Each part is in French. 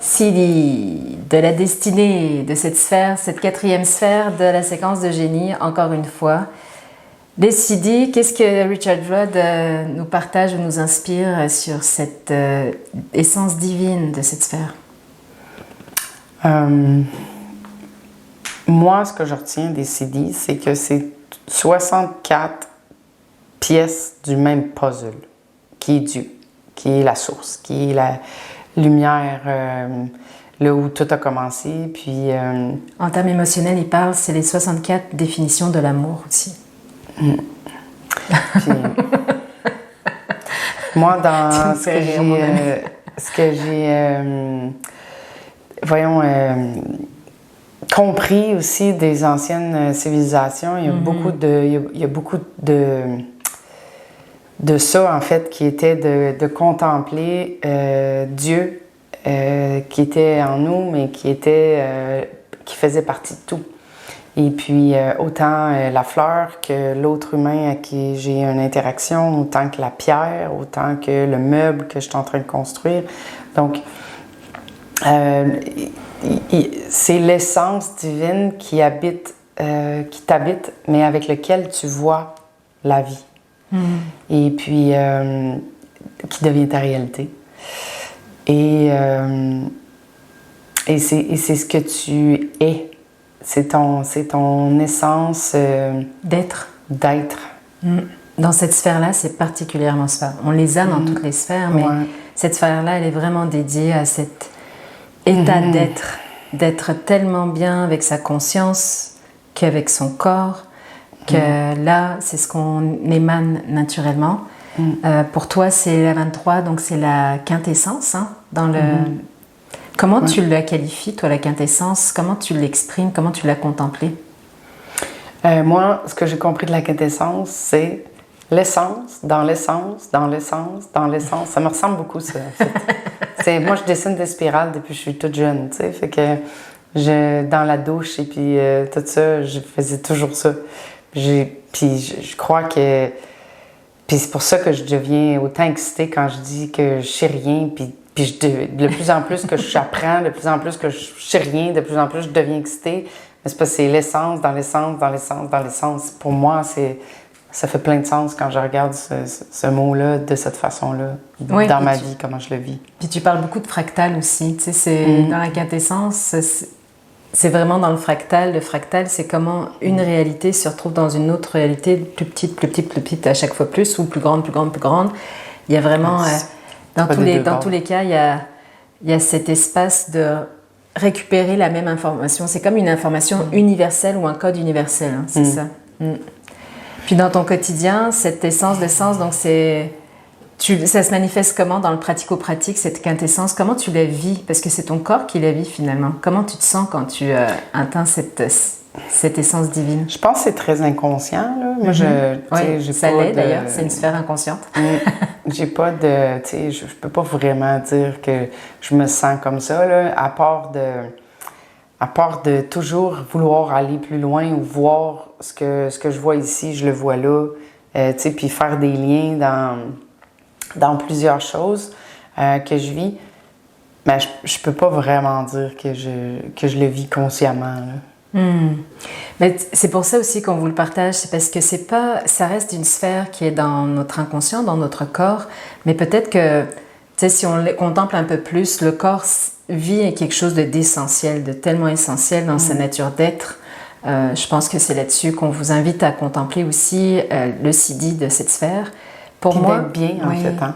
CD, de la destinée de cette sphère, cette quatrième sphère de la séquence de génie, encore une fois. Les CD, qu'est-ce que Richard Rudd nous partage ou nous inspire sur cette essence divine de cette sphère? Moi, ce que je retiens des CD, c'est que c'est 64 pièces du même puzzle, qui est Dieu, qui est la source, qui est la lumière, là où tout a commencé. Puis, en termes émotionnels, il parle, c'est les 64 définitions de l'amour aussi. Puis, moi, dans ce que j'ai compris aussi des anciennes civilisations, il y a beaucoup de ça, en fait, qui était de contempler Dieu qui était en nous, mais qui faisait partie de tout. Et puis, autant la fleur que l'autre humain à qui j'ai une interaction, autant que la pierre, autant que le meuble que je suis en train de construire. Donc, c'est l'essence divine qui t'habite, mais avec lequel tu vois la vie. Et puis, qui devient ta réalité. Et c'est ce que tu es. C'est ton essence d'être. Dans cette sphère-là, c'est particulièrement ça. On les a dans toutes les sphères, mais cette sphère-là, elle est vraiment dédiée à cet état d'être tellement bien avec sa conscience qu'avec son corps, que là, c'est ce qu'on émane naturellement. Pour toi, c'est la 23, donc c'est la quintessence, hein, dans le... Comment tu la qualifies, toi, la quintessence? Comment tu l'exprimes? Comment tu l'as contemplée? Moi, ce que j'ai compris de la quintessence, c'est l'essence, dans l'essence, dans l'essence, dans l'essence. Ça me ressemble beaucoup, ça, en fait. Moi, je dessine des spirales depuis que je suis toute jeune, tu sais. Fait que dans la douche et puis tout ça, je faisais toujours ça. Puis je crois que... Puis c'est pour ça que je deviens autant excitée quand je dis que je sais rien, puis de plus en plus que j'apprends, de plus en plus que je sais rien, de plus en plus je deviens excitée. Mais c'est parce que c'est l'essence, dans l'essence, dans l'essence, dans l'essence. Pour moi, ça fait plein de sens quand je regarde ce mot-là de cette façon-là, dans ma vie, comment je le vis. Puis tu parles beaucoup de fractal aussi. Tu sais, c'est dans la quintessence, c'est vraiment dans le fractal. Le fractal, c'est comment une réalité se retrouve dans une autre réalité, plus petite, plus petite, plus petite, à chaque fois plus, ou plus grande, plus grande, plus grande. Il y a vraiment... Dans tous les cas, il y a cet espace de récupérer la même information. C'est comme une information universelle ou un code universel, hein, c'est ça. Puis dans ton quotidien, cette essence de sens, donc ça se manifeste comment dans le pratico-pratique, cette quintessence? Comment tu la vis? Parce que c'est ton corps qui la vit finalement. Comment tu te sens quand tu atteins cette essence divine? Je pense que c'est très inconscient, là. Moi, ça l'est d'ailleurs, c'est une sphère inconsciente. J'ai pas de... Tu sais, je peux pas vraiment dire que je me sens comme ça, là, à part de toujours vouloir aller plus loin ou voir ce que je vois ici, je le vois là, tu sais, puis faire des liens dans plusieurs choses que je vis. Mais je peux pas vraiment dire que je le vis consciemment, là. Mais c'est pour ça aussi qu'on vous le partage, c'est parce que ça reste une sphère qui est dans notre inconscient, dans notre corps, mais peut-être que, tu sais, si on le contemple un peu plus, le corps vit quelque chose d'essentiel, de tellement essentiel dans sa nature d'être. Je pense que c'est là-dessus qu'on vous invite à contempler aussi le CD de cette sphère. Pour moi, bien, en fait, hein?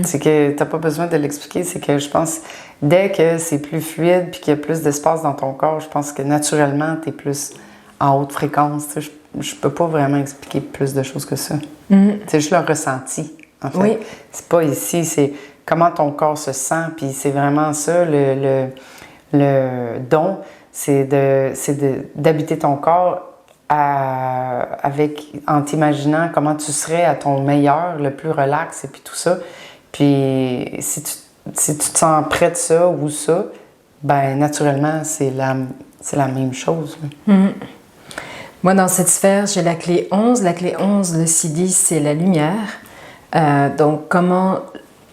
C'est que t'as pas besoin de l'expliquer, c'est que je pense, dès que c'est plus fluide puis qu'il y a plus d'espace dans ton corps, je pense que naturellement, t'es plus en haute fréquence. Je peux pas vraiment expliquer plus de choses que ça. C'est juste le ressenti, en fait. Oui. C'est pas ici, c'est comment ton corps se sent, puis c'est vraiment ça, le don, c'est d'habiter ton corps en t'imaginant comment tu serais à ton meilleur, le plus relax, et puis tout ça. Puis si tu te sens près de ça ou ça, ben naturellement, c'est la même chose. Moi, dans cette sphère, j'ai la clé 11. La clé 11, le CD, c'est la lumière. Donc, comment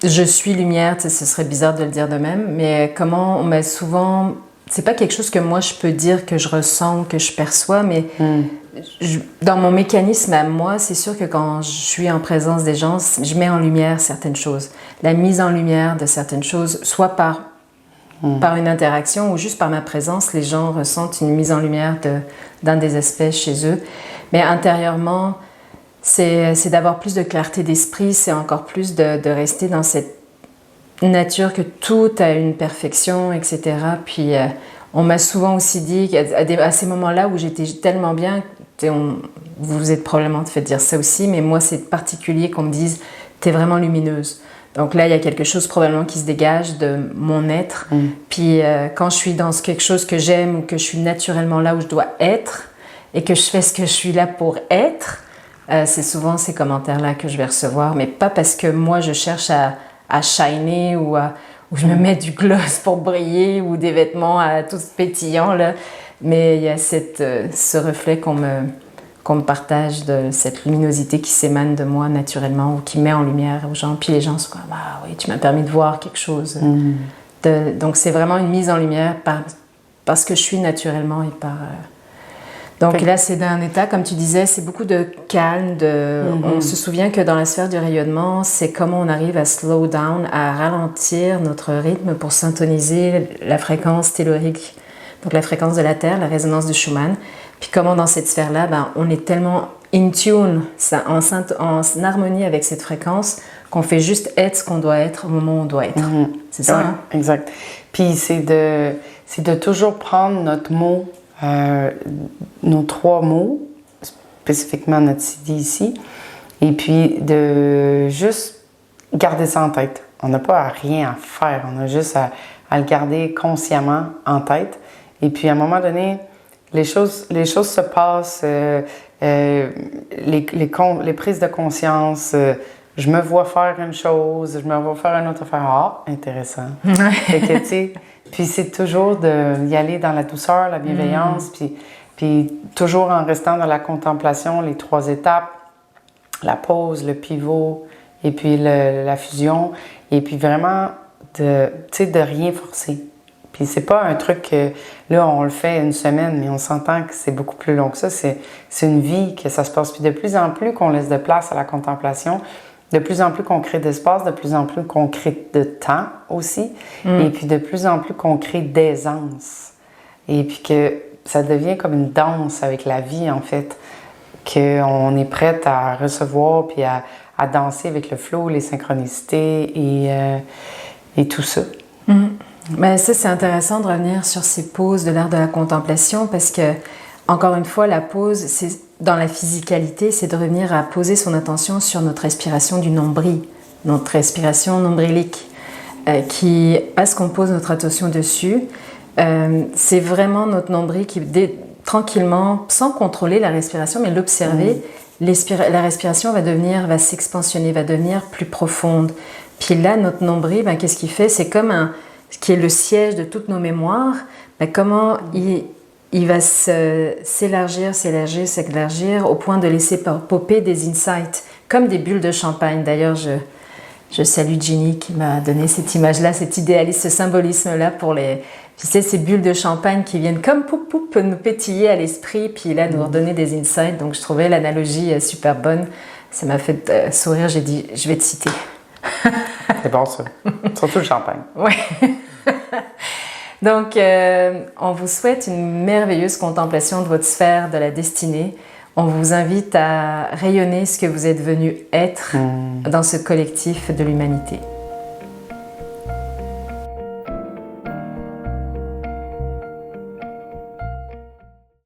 je suis lumière, ce serait bizarre de le dire de même, mais comment on m'a souvent... C'est pas quelque chose que moi je peux dire que je ressens, que je perçois, mais dans mon mécanisme à moi, c'est sûr que quand je suis en présence des gens, je mets en lumière certaines choses. La mise en lumière de certaines choses, soit par une interaction ou juste par ma présence, les gens ressentent une mise en lumière d'un des aspects chez eux. Mais intérieurement, c'est d'avoir plus de clarté d'esprit, c'est encore plus de rester dans cette nature que tout a une perfection, etc. Puis on m'a souvent aussi dit qu'à ces moments-là où j'étais tellement bien, vous vous êtes probablement fait dire ça aussi, mais moi c'est particulier qu'on me dise t'es vraiment lumineuse. Donc là il y a quelque chose probablement qui se dégage de mon être. Puis quand je suis dans quelque chose que j'aime ou que je suis naturellement là où je dois être et que je fais ce que je suis là pour être, c'est souvent ces commentaires-là que je vais recevoir, mais pas parce que moi je cherche à shiner ou je me mets du gloss pour briller ou des vêtements tous pétillants, là. Mais il y a ce reflet qu'on me partage de cette luminosité qui s'émane de moi naturellement ou qui met en lumière aux gens. Puis les gens sont comme « Ah oui, tu m'as permis de voir quelque chose. Donc c'est vraiment une mise en lumière parce que je suis naturellement et par... Donc là, c'est d'un état, comme tu disais, c'est beaucoup de calme. On se souvient que dans la sphère du rayonnement, c'est comment on arrive à slow down, à ralentir notre rythme pour syntoniser la fréquence tellurique, donc la fréquence de la Terre, la résonance de Schumann. Puis comment dans cette sphère-là, on est tellement in tune, en harmonie avec cette fréquence, qu'on fait juste être ce qu'on doit être au moment où on doit être. C'est ça, hein? Exact. Puis c'est de toujours prendre notre mot, nos 3 mots, spécifiquement notre CD ici, et puis de juste garder ça en tête. On n'a pas rien à faire, on a juste à le garder consciemment en tête. Et puis à un moment donné, les choses se passent, les prises de conscience, je me vois faire une chose, je me vois faire une autre affaire. Ah, intéressant. Fait que, tu sais, puis c'est toujours d'y aller dans la douceur, la bienveillance, puis toujours en restant dans la contemplation, les 3 étapes, la pause, le pivot, et puis la fusion, et puis vraiment de rien forcer. Puis c'est pas un truc que, là, on le fait une semaine, mais on s'entend que c'est beaucoup plus long que ça. C'est une vie que ça se passe. Puis de plus en plus qu'on laisse de place à la contemplation, de plus en plus qu'on crée d'espace, de plus en plus qu'on crée de temps aussi, et puis de plus en plus qu'on crée d'aisance. Et puis que ça devient comme une danse avec la vie, en fait, qu'on est prête à recevoir, puis à danser avec le flow, les synchronicités et tout ça. Ben ça, c'est intéressant de revenir sur ces pauses de l'art de la contemplation parce que, encore une fois, la pause, c'est dans la physicalité, c'est de revenir à poser son attention sur notre respiration du nombril, notre respiration nombrilique, qui, parce qu'on pose notre attention dessus, c'est vraiment notre nombril qui, tranquillement, sans contrôler la respiration, mais l'observer, la respiration va s'expansionner, va devenir plus profonde. Puis là, notre nombril, qu'est-ce qu'il fait? C'est comme qui est le siège de toutes nos mémoires, comment il va s'élargir au point de laisser popper des insights, comme des bulles de champagne. D'ailleurs, je salue Ginny qui m'a donné cette image-là, cet idéalisme, ce symbolisme-là pour ces bulles de champagne qui viennent comme poup nous pétiller à l'esprit, puis là nous redonner des insights. Donc je trouvais l'analogie super bonne. Ça m'a fait sourire, j'ai dit, je vais te citer. C'est bon ça. Surtout le champagne. Oui. Donc, on vous souhaite une merveilleuse contemplation de votre sphère de la destinée. On vous invite à rayonner ce que vous êtes venu être dans ce collectif de l'humanité.